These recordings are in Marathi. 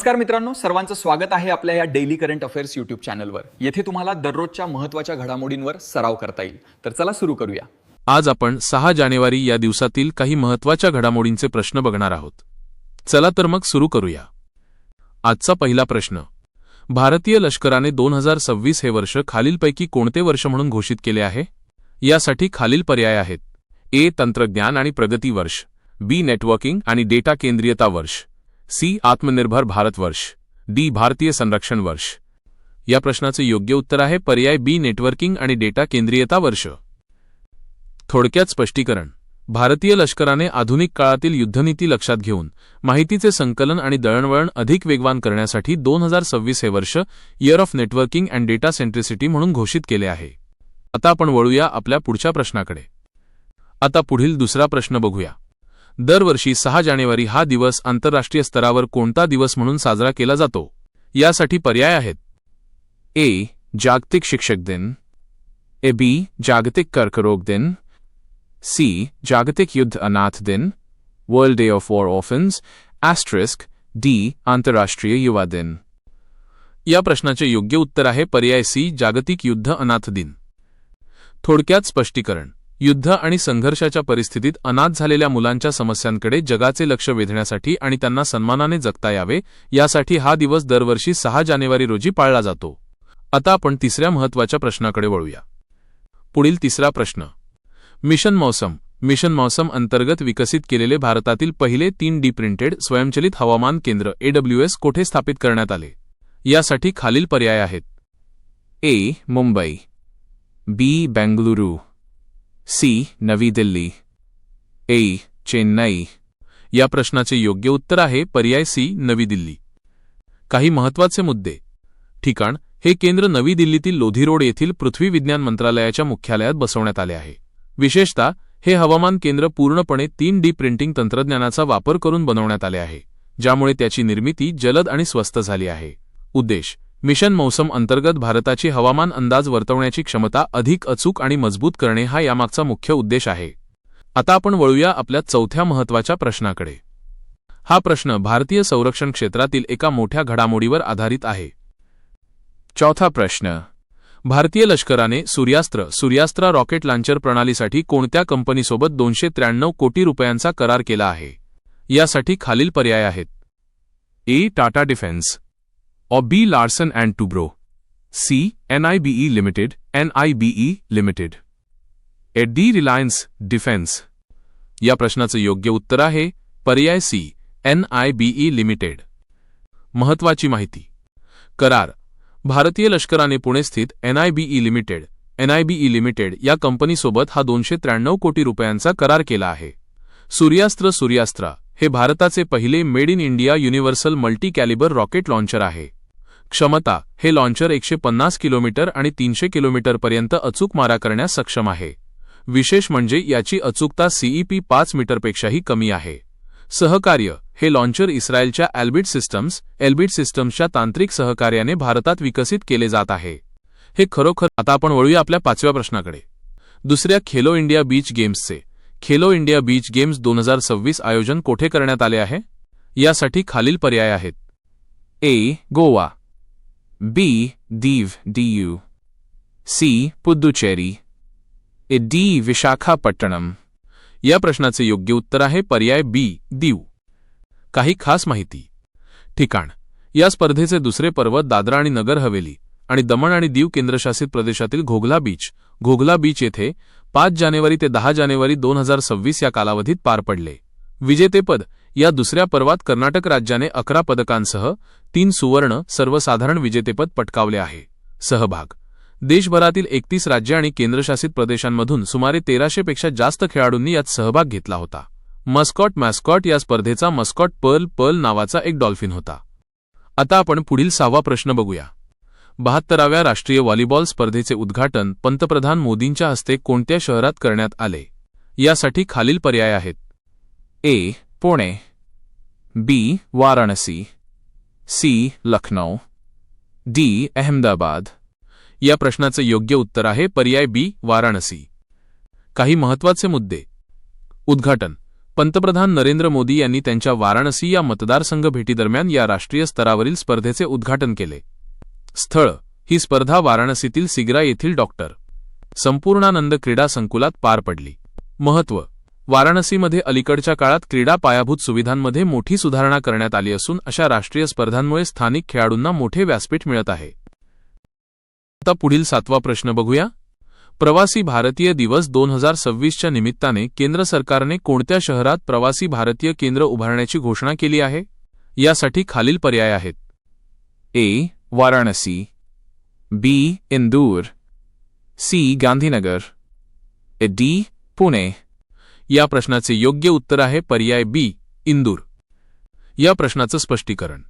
नमस्कार मित्रांनो, सर्वांचं स्वागत आहे आपल्या या डेली करंट अफेअर्स यूट्यूब चॅनलवर। येथे तुम्हाला दररोजच्या महत्त्वाच्या घडामोडींवर सराव करता येईल। तर चला सुरू करूया। आज आपण 6 जानेवारी या दिवसातील काही महत्त्वाच्या घडामोडींचे प्रश्न बघणार आहोत। चला तर मग सुरू करूया। आजचा पहिला प्रश्न, भारतीय लष्कराने 2026 हे वर्ष खालीलपैकी कोणते वर्ष म्हणून घोषित केले आहे? यासाठी खालील पर्याय आहेत: ए. तंत्रज्ञान आणि प्रगती वर्ष, बी. नेटवर्किंग आणि डेटा केंद्रीयता वर्ष, सी. आत्मनिर्भर भारत वर्ष, डी. भारतीय संरक्षण वर्ष। या प्रश्नाचे योग्य उत्तर आहे पर्याय बी. नेटवर्किंग आणि डेटा केंद्रीयता वर्ष। थोडक्यात स्पष्टीकरण, भारतीय लष्कराने आधुनिक काळातील युद्धनीती लक्षात घेऊन माहितीचे संकलन आणि दळणवळण अधिक वेगवान करण्यासाठी 2026 हे वर्ष year of networking and data centricity म्हणून घोषित केले आहे। आता आपण वळूया आपल्या पुढच्या प्रश्नाकडे। आता पुढील दुसरा प्रश्न बघूया। दरवर्षी 6 जानेवारी हा दिवस आंतरराष्ट्रीय स्तरावर कोणता दिवस म्हणून साजरा केला जातो? यासाठी पर्याय आहेत: ए. जागतिक शिक्षक दिन, बी. जागतिक कर्करोग दिन, सी. जागतिक युद्ध अनाथ दिन, world day of war orphans, *, D. आंतरराष्ट्रीय युवा दिन। या प्रश्नाचे योग्य उत्तर आहे पर्याय सी. जागतिक युद्ध अनाथ दिन। थोडक्यात स्पष्टीकरण, युद्ध आणि संघर्षाच्या परिस्थितीत अनाथ झालेल्या मुलांच्या समस्यांकडे जगाचे लक्ष वेधण्यासाठी आणि त्यांना सन्मानाने जगता यावे यासाठी हा दिवस दरवर्षी 6 जानेवारी रोजी पाळला जातो। आता आपण तिसऱ्या महत्त्वाच्या प्रश्नाकडे वळूया। पुढील तिसरा प्रश्न, मिशन मौसम अंतर्गत विकसित केलेले भारतातील पहिले 3D प्रिंटेड स्वयंचलित हवामान केंद्र AWS कोठे स्थापित करण्यात आले? यासाठी खालील पर्याय आहेत: ए. मुंबई, बी. बेंगलुरू, सी. नवी दिल्ली, ए. चेन्नई। या प्रश्नाचे योग्य उत्तर आहे पर्याय सी. नवी दिल्ली। काही महत्त्वाचे मुद्दे। ठिकाण, हे केंद्र नवी दिल्लीतील लोधी रोड येथील पृथ्वी विज्ञान मंत्रालयाच्या मुख्यालयात बसवण्यात आले आहे। विशेषतः हे हवामान केंद्र पूर्णपणे 3D प्रिंटिंग तंत्रज्ञानाचा वापर करून बनवण्यात आले आहे, ज्यामुळे त्याची निर्मिती जलद आणि स्वस्त झाली आहे। उद्देश: मिशन मौसम अंतर्गत भारताची हवामान अंदाज वर्तवण्याची क्षमता अधिक अचूक आणि मजबूत करणे हा यामागचा मुख्य उद्देश आहे। आता आपण वळूया आपल्या चौथ्या महत्त्वाच्या प्रश्नाकडे। हा प्रश्न भारतीय संरक्षण क्षेत्रातील एका मोठ्या घडामोडीवर आधारित आहे। चौथा प्रश्न, भारतीय लष्कराने सूर्यास्त्र रॉकेट लॉन्चर प्रणालीसाठी कोणत्या कंपनीसोबत 293 कोटी रुपयांचा करार केला आहे? यासाठी खालील पर्याय आहेत: A. Tata defence, B. Larsen and Toubro, C. NIBE limited, D. Reliance defence. या प्रश्नाचे योग्य उत्तर आहे पर्याय सी. NIBE limited. महत्त्वाची माहिती। करार: भारतीय लष्कराने पुणे स्थित NIBE लिमिटेड या कंपनीसोबत हा 293 कोटी रुपयांचा करार केला आहे। सूर्यास्त्र हे भारताचे पहिले made in India universal multi Calibri rocket launcher आहे। क्षमता: हे लॉन्चर 150 किलोमीटर आणि 300 किलोमीटरपर्यंत अचूक मारा करण्यास सक्षम आहे। विशेष म्हणजे याची अचूकता CEP 5 मीटरपेक्षाही कमी आहे। सहकार्य: हे लॉन्चर इस्रायलच्या एल्बिट सिस्टम्सच्या तांत्रिक सहकार्याने भारतात विकसित केले जात आहे। हे खरोखर। आता आपण वळूया आपल्या पाचव्या प्रश्नाकडे। दुसऱ्या खेलो इंडिया बीच गेम्सचे खेलो इंडिया बीच गेम्स 2026 आयोजन कोठे करण्यात आले आहे? यासाठी खालील पर्याय आहेत: A. Goa, B. Diu DU, C. Puducherry, D. Visakhapatnam. या प्रश्नाचे योग्य उत्तर आहे पर्याय बी. दीव। काही खास माहिती। ठिकाण: या स्पर्धेचे दुसरे पर्व दादरा आणि नगर हवेली आणि दमण आणि दीव केंद्रशासित प्रदेशातील घोघला बीच येथे 5 जानेवारी ते 10 जानेवारी 2026 या कालावधीत पार पडले। विजेतेपद: या दुसऱ्या पर्वात कर्नाटक राज्याने 11 पदकांसह 3 सुवर्ण सर्वसाधारण विजेतेपद पटकावले आहे। सहभाग: देशभरातील 31 राज्ये आणि केंद्रशासित प्रदेशांमधून सुमारे 1300 पेक्षा जास्त खेळाडूंनी यात सहभाग घेतला होता। मस्कॉट या स्पर्धेचा मस्कॉट पर्ल नावाचा एक डॉल्फिन होता। आता आपण पुढील 6वा प्रश्न बघूया। 72व्या राष्ट्रीय व्हॉलीबॉल स्पर्धेचे उद्घाटन पंतप्रधान मोदींच्या हस्ते कोणत्या शहरात करण्यात आले? यासाठी खालील पर्याय आहेत: ए. पुणे, बी. वाराणसी, सी. लखनौ, डी. अहमदाबाद। या प्रश्नाचे योग्य उत्तर आहे पर्याय बी. वाराणसी। काही महत्त्वाचे मुद्दे। उद्घाटन: पंतप्रधान नरेंद्र मोदी यांनी त्यांच्या वाराणसी या मतदारसंघ भेटीदरम्यान या राष्ट्रीय स्तरावरील स्पर्धेचे उद्घाटन केले. स्थळ ही स्पर्धा वाराणसीतील सिगरा येथील डॉक्टर संपूर्णानंद क्रीडा संकुलात पार पडली. महत्त्व: वाराणसीमध्ये अलीकडच्या काळात क्रीडा पायाभूत सुविधांमध्ये मोठी सुधारणा करण्यात आली असून अशा राष्ट्रीय स्पर्धांमुळे स्थानिक खेळाडूंना मोठे व्यासपीठ मिळत आहे. आता पुढील 7वा प्रश्न बघूया. प्रवासी भारतीय दिवस 2026च्या निमित्ताने केंद्र सरकारने कोणत्या शहरात प्रवासी भारतीय केंद्र उभारण्याची घोषणा केली आहे? यासाठी खालील पर्याय आहेत. ए. वाराणसी, बी. इंदूर, सी. गांधीनगर, डी. पुणे. या प्रश्नाचे योग्य उत्तर आहे पर्याय बी. इंदूर. या प्रश्नाचं स्पष्टीकरण.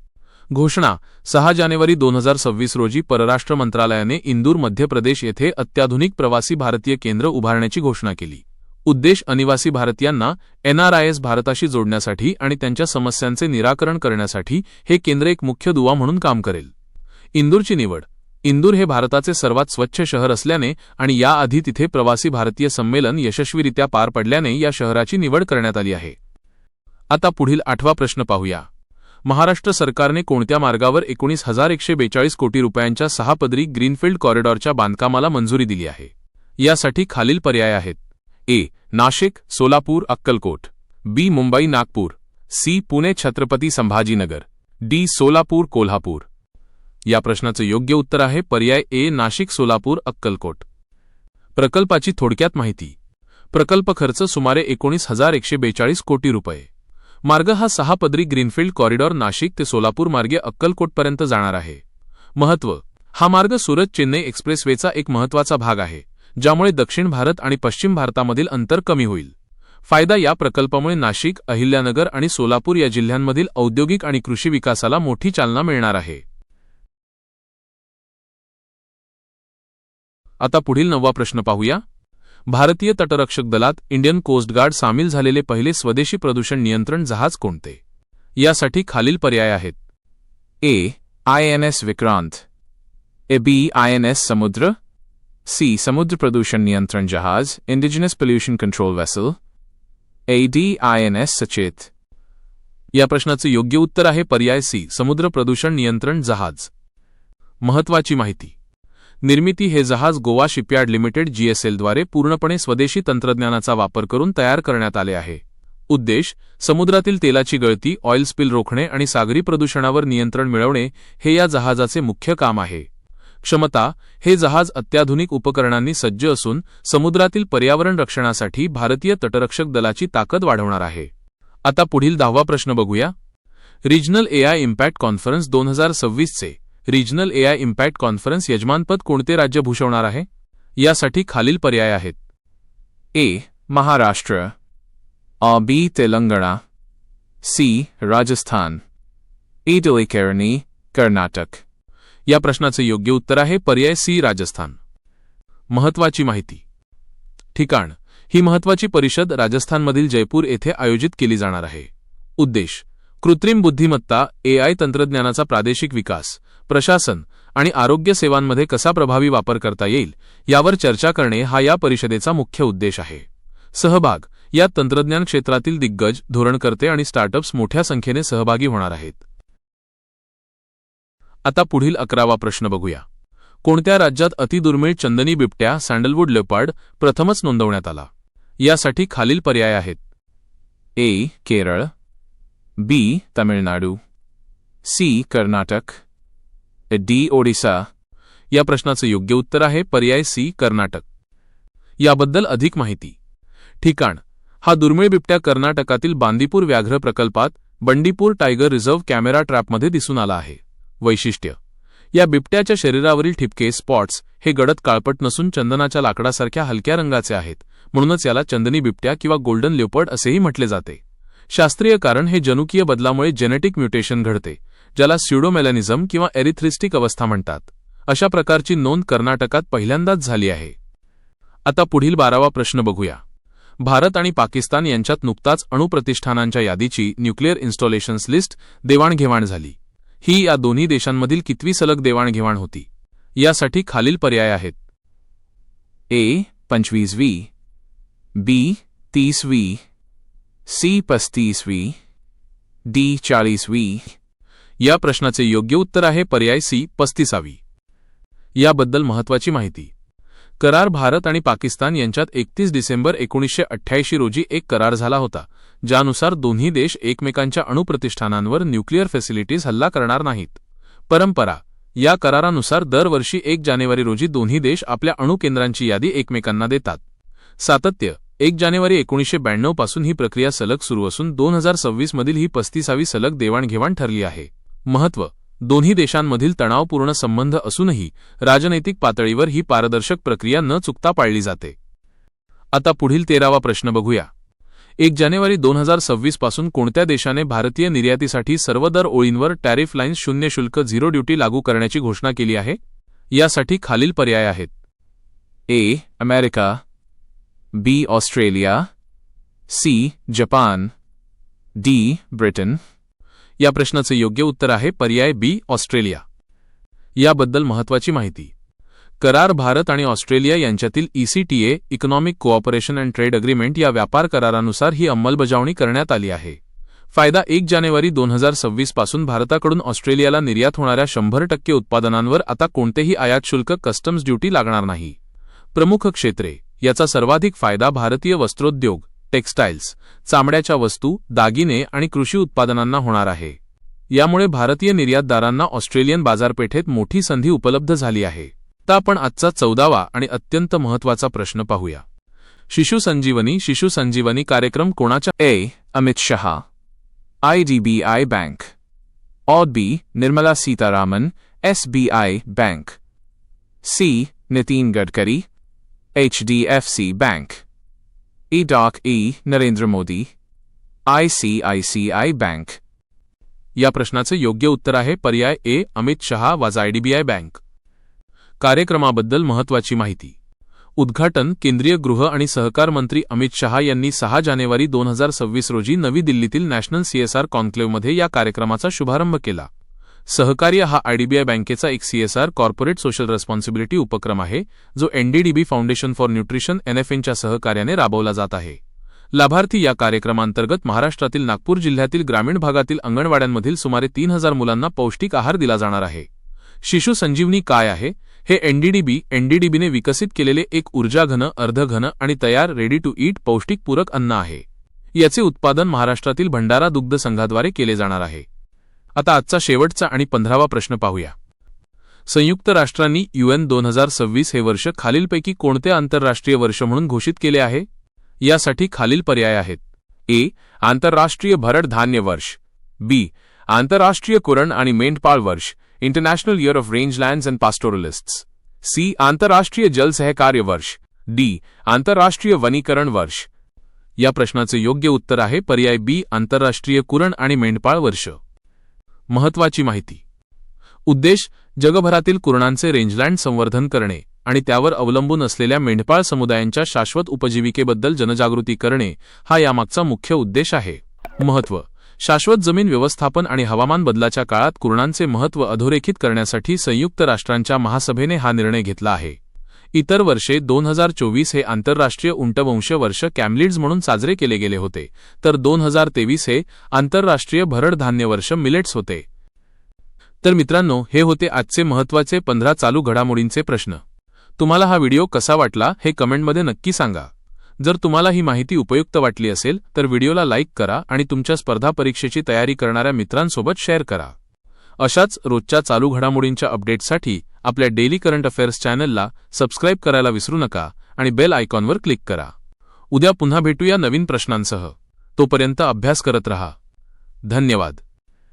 घोषणा: 6 जानेवारी 2026 रोजी परराष्ट्र मंत्रालयाने इंदूर मध्य प्रदेश येथे अत्याधुनिक प्रवासी भारतीय केंद्र उभारण्याची घोषणा केली. उद्देश अनिवासी भारतीयांना NRIs भारताशी जोडण्यासाठी आणि त्यांच्या समस्यांचे निराकरण करण्यासाठी हे केंद्र एक मुख्य दुवा म्हणून काम करेल. इंदूरची निवड: इंदूर हे भारताचे सर्वात स्वच्छ शहर असल्याने आणि याआधी तिथे प्रवासी भारतीय संमेलन यशस्वीरित्या पार पडल्याने या शहराची निवड करण्यात आली आहे. आता पुढील 8वा प्रश्न पाहूया. महाराष्ट्र सरकारने कोणत्या मार्गावर 19,142 कोटी रुपयांच्या 6 पदरी ग्रीनफील्ड कॉरिडॉरच्या बांधकामाला मंजुरी दिली आहे? यासाठी खालील पर्याय आहेत. ए. नाशिक, सोलापूर, अक्कलकोट, बी. मुंबई, नागपूर, सी. पुणे, छत्रपती संभाजीनगर, डी. सोलापूर, कोल्हापूर. या प्रश्नाचं योग्य उत्तर आहे पर्याय ए. नाशिक, सोलापूर, अक्कलकोट. प्रकल्पाची थोडक्यात माहिती. प्रकल्प खर्च सुमारे 19,142 कोटी रुपये. मार्ग हा 6 पदरी ग्रीनफील्ड कॉरिडॉर नाशिक ते सोलापूर मार्गे अक्कलकोटपर्यंत जाणार आहे. महत्त्व: हा मार्ग सुरत चेन्नई एक्सप्रेसवेचा एक महत्त्वाचा भाग आहे, ज्यामुळे दक्षिण भारत आणि पश्चिम भारतामधील अंतर कमी होईल. फायदा: या प्रकल्पामुळे नाशिक, अहिल्यानगर आणि सोलापूर या जिल्ह्यांमधील औद्योगिक आणि कृषी विकासाला मोठी चालना मिळणार आहे. आता पुढील 9वा प्रश्न पाहूया. भारतीय तटरक्षक दलात इंडियन कोस्ट गार्ड सामील झालेले पहिले स्वदेशी प्रदूषण नियंत्रण जहाज कोणते? यासाठी खालील पर्याय आहेत. ए. INS विक्रांत, बी. INS समुद्र, सी. समुद्र प्रदूषण नियंत्रण जहाज indigenous pollution control vessel, D. INS सचेत. या प्रश्नाचं योग्य उत्तर आहे पर्याय सी. समुद्र प्रदूषण नियंत्रण जहाज. महत्त्वाची माहिती. निर्मिती: हे जहाज गोवा शिपयार्ड लिमिटेड GSL द्वारे पूर्णपणे स्वदेशी तंत्रज्ञानाचा वापर करून तयार करण्यात आले आहे. उद्देश: समुद्रातील तेलाची गळती, ऑइल स्पिल रोखणे आणि सागरी प्रदूषणावर नियंत्रण मिळवणे हे या जहाजाचे मुख्य काम आहे. क्षमता: हे जहाज अत्याधुनिक उपकरणांनी सज्ज असून समुद्रातील पर्यावरण रक्षणासाठी भारतीय तटरक्षक दलाची ताकद वाढवणार आहे. आता पुढील 10वा प्रश्न बघूया. रिजनल AI इम्पॅक्ट कॉन्फरन्स 2026चे रिजनल AI इम्पॅक्ट कॉन्फरन्स यजमानपद कोणते राज्य भूषवणार आहे? यासाठी खालील पर्याय आहेत. A. Maharashtra, B. Telangana, C. Rajasthan, D. केरनी, कर्नाटक. या प्रश्नाचे योग्य उत्तर आहे पर्याय सी. राजस्थान. महत्त्वाची माहिती. ठिकाण: ही महत्त्वाची परिषद राजस्थानमधील जयपूर येथे आयोजित केली जाणार आहे. उद्देश: कृत्रिम बुद्धिमत्ता AI तंत्रज्ञानाचा प्रादेशिक विकास, प्रशासन आणि आरोग्य सेवांमध्ये कसा प्रभावी वापर करता येईल यावर चर्चा करणे हा या परिषदेचा मुख्य उद्देश आहे. सहभाग: यात तंत्रज्ञान क्षेत्रातील दिग्गज, धोरणकर्ते आणि स्टार्टअप्स मोठ्या संख्येने सहभागी होणार आहेत. आता पुढील 11वा प्रश्न बघूया. कोणत्या राज्यात अतिदुर्मिळ चंदनी बिबट्या सँडलवूड लेपर्ड प्रथमच नोंदवण्यात आला? यासाठी खालील पर्याय आहेत. ए. केरळ, बी. तमिळनाडू, सी. कर्नाटक, डी. ओडिसा. या प्रश्नाचं योग्य उत्तर आहे पर्याय सी. कर्नाटक. याबद्दल अधिक माहिती. ठिकाण: हा दुर्मिळ बिबट्या कर्नाटकातील बांदीपूर व्याघ्र प्रकल्पात बंडीपूर टायगर रिझर्व्ह कॅमेरा ट्रॅपमध्ये दिसून आला आहे. वैशिष्ट्य: या बिबट्याच्या शरीरावरील ठिपके स्पॉट्स हे गडद काळपट नसून चंदनाच्या लाकडासारख्या हलक्या रंगाचे आहेत, म्हणूनच याला चंदनी बिबट्या किंवा गोल्डन लेपर्ड असेही म्हटले जाते. शास्त्रीय कारण: हे जनुकीय बदलामुळे जेनेटिक म्युटेशन घडते, ज्याला स्युडोमेलॅनिझम किंवा एरिथ्रिस्टिक अवस्था म्हणतात. अशा प्रकारची नोंद कर्नाटकात पहिल्यांदाच झाली आहे. आता पुढील 12वा प्रश्न बघूया. भारत आणि पाकिस्तान यांच्यात नुकताच अणुप्रतिष्ठानांच्या यादीची न्यूक्लिअर इन्स्टॉलेशन्स लिस्ट देवाणघेवाण झाली. ही या दोन्ही देशांमधील कितवी सलग देवाणघेवाण होती? यासाठी खालील पर्याय आहेत. ए. 25वी, बी. 30वी, सी 35वी, डी 40वी? या प्रश्नाचे योग्य उत्तर आहे पर्याय सी 35वी. याबद्दल महत्त्वाची माहिती. करार भारत आणि पाकिस्तान यांच्यात 31 डिसेंबर 1988 रोजी एक करार झाला होता, ज्यानुसार दोन्ही देश एकमेकांच्या अणुप्रतिष्ठानांवर न्यूक्लिअर फॅसिलिटीज हल्ला करणार नाहीत. परंपरा. या करारानुसार दरवर्षी 1 जानेवारी रोजी दोन्ही देश आपल्या अणुकेंद्रांची यादी एकमेकांना देतात. सातत्य. 1 जानेवारी 1992 पासून ही प्रक्रिया सलग सुरू असून 2026 मधील ही 35वी सलग देवाणघेवाण ठरली आहे. महत्त्व. दोन्ही देशांमधील तणावपूर्ण संबंध असूनही राजनैतिक पातळीवर ही पारदर्शक प्रक्रिया न चुकता पाळली जाते. आता पुढील 13वा प्रश्न बघूया. 1 जानेवारी 2026 पासून कोणत्या देशाने भारतीय निर्यातीसाठी सर्व दर ओळींवर टॅरिफ लाईन्स शून्य शुल्क झिरो ड्युटी लागू करण्याची घोषणा केली आहे? यासाठी खालील पर्याय आहेत. A. America, B. Australia, C. Japan, D. Britain. या प्रश्नाचे योग्य उत्तर आहे पर्याय बी. ऑस्ट्रेलिया. याबद्दल महत्त्वाची माहिती. करार भारत आणि ऑस्ट्रेलिया यांच्यातील ECTA economic cooperation and trade agreement या व्यापार करारानुसार ही अंमलबजावणी करण्यात आली आहे. फायदा. 1 जानेवारी 2026 पासून भारताकडून ऑस्ट्रेलियाला निर्यात होणाऱ्या 100% उत्पादनांवर आता कोणतेही आयात शुल्क कस्टम्स ड्युटी लागणार नाही. प्रमुख क्षेत्रे. याचा सर्वाधिक फायदा भारतीय वस्त्रोद्योग, टेक्स्टाईल्स, चामड्याच्या वस्तू, दागिने आणि कृषी उत्पादनांना होणार आहे. यामुळे भारतीय निर्यातदारांना ऑस्ट्रेलियन बाजारपेठेत मोठी संधी उपलब्ध झाली आहे. आता आपण आजचा 14वा आणि अत्यंत महत्त्वाचा प्रश्न पाहूया. शिशु संजीवनी कार्यक्रम कोणाच्या? A. Amit Shah, IDBI bank, B. Nirmala Sitharaman, SBI bank, C. Nitin Gadkari, HDFC bank, E. Narendra Modi, ICICI bank. या प्रश्नाचे योग्य उत्तर आहे पर्याय ए. अमित शहा वाज IDBI बँक. कार्यक्रमाबद्दल महत्त्वाची माहिती. उद्घाटन. केंद्रीय गृह आणि सहकार मंत्री अमित शहा यांनी 6 जानेवारी 2026 रोजी नवी दिल्लीतील नॅशनल CSR कॉन्क्लेव्हमध्ये या कार्यक्रमाचा शुभारंभ केला. सहकार्य हा IDBI बँकेचा एक CSR कॉर्पोरेट सोशल रेस्पॉन्सिबिलिटी उपक्रम आहे, जो NDDB फाउंडेशन फॉर न्यूट्रिशन NFNच्या सहकार्याने राबवला जात आहे. लाभार्थी. या कार्यक्रमांतर्गत महाराष्ट्रातील नागपूर जिल्ह्यातील ग्रामीण भागातील अंगणवाड्यांमधील सुमारे 3000 मुलांना पौष्टिक आहार दिला जाणार आहे. शिशु संजीवनी काय आहे? हे NDDBने विकसित केलेले एक ऊर्जाघन, अर्धघन आणि तयार रेडी टू ईट पौष्टिक पूरक अन्न आहे. याचे उत्पादन महाराष्ट्रातील भंडारा दुग्ध संघाद्वारे केले जाणार आहे. आता आजचा शेवटचा आणि 15वा प्रश्न पाहूया. संयुक्त राष्ट्रांनी UN 2026 हे वर्ष खालीलपैकी कोणते आंतरराष्ट्रीय वर्ष म्हणून घोषित केले आहे? यासाठी खालील पर्याय आहेत. ए. आंतरराष्ट्रीय भरड धान्य वर्ष, बी. आंतरराष्ट्रीय कुरण आणि मेंढपाळ वर्ष, international year of rangelands and pastoralists, C. आंतरराष्ट्रीय जल सहकार्य वर्ष, डी. आंतरराष्ट्रीय वनीकरण वर्ष. या प्रश्नाचे योग्य उत्तर आहे पर्याय बी. आंतरराष्ट्रीय कुरण आणि मेंढपाळ वर्ष. महत्त्वाची माहिती. उद्देश. जगभरातील कुरणांचे रेंजलँड संवर्धन करणे आणि त्यावर अवलंबून असलेल्या मेंढपाळ समुदायांच्या शाश्वत उपजीविकेबद्दल जनजागृती करणे हा यामागचा मुख्य उद्देश आहे. महत्त्व. शाश्वत जमीन व्यवस्थापन आणि हवामान बदलाच्या काळात कुरणांचे महत्त्व अधोरेखित करण्यासाठी संयुक्त राष्ट्रांच्या महासभेने हा निर्णय घेतला आहे. इतर वर्षे 2024 हे आंतरराष्ट्रीय उंटवंश वर्ष कॅमलिड्स म्हणून साजरे केले गेले होते, तर 2023 हे आंतरराष्ट्रीय भरड धान्य वर्ष मिलेट्स होते. तर मित्रांनो, हे होते आजचे महत्त्वाचे 15 चालू घडामोडींचे प्रश्न. तुम्हाला हा व्हिडिओ कसा वाटला हे कमेंटमध्ये नक्की सांगा. जर तुम्हाला ही माहिती उपयुक्त वाटली असेल तर व्हिडिओला लाईक करा आणि तुमच्या स्पर्धा परीक्षेची तयारी करणाऱ्या मित्रांसोबत शेअर करा. अशाच रोजच्या चालू घडामोडींच्या अपडेट्ससाठी आपल्या डेली करंट अफेअर्स चॅनलला सबस्क्राईब करायला विसरू नका आणि बेल आयकॉनवर क्लिक करा. उद्या पुन्हा भेटूया नवीन प्रश्नांसह. तोपर्यंत अभ्यास करत रहा. धन्यवाद.